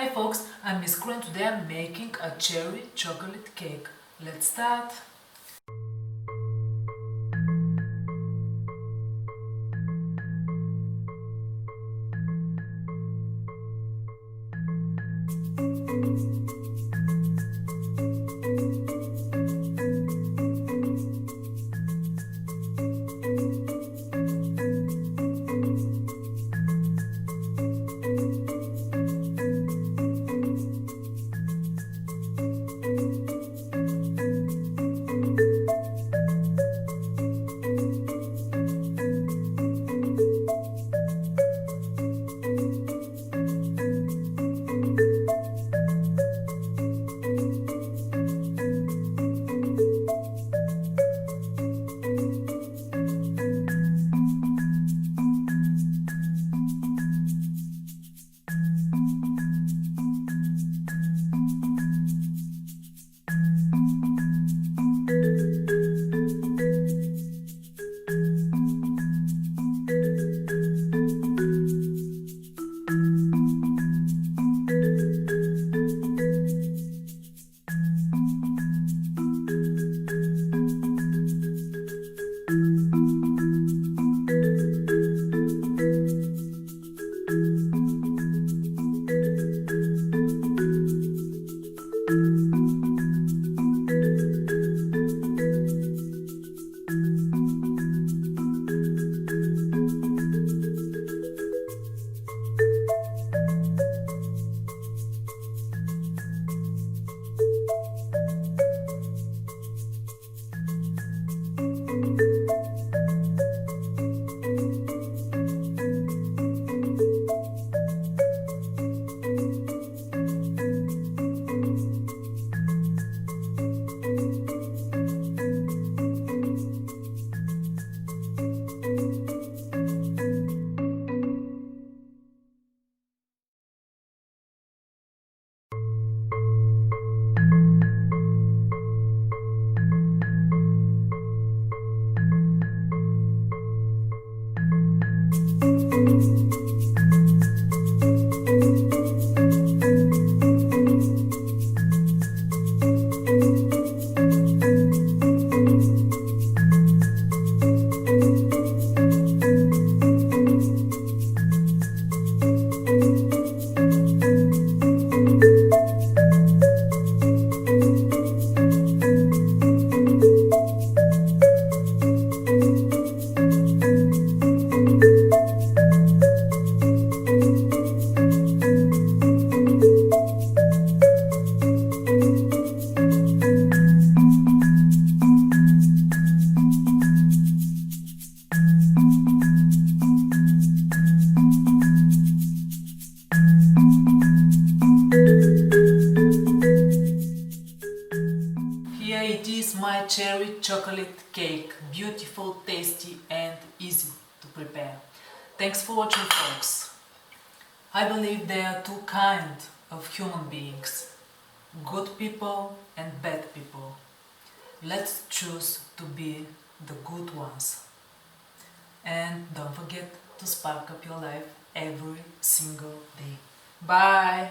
Hi folks, I'm Miss Kru and today I'm making a cherry chocolate cake. Let's start! Here it is, my cherry chocolate cake. Beautiful, tasty and easy to prepare. Thanks for watching folks. I believe there are two kinds of human beings. Good people and bad people. Let's choose to be the good ones. And don't forget to spark up your life every single day. Bye!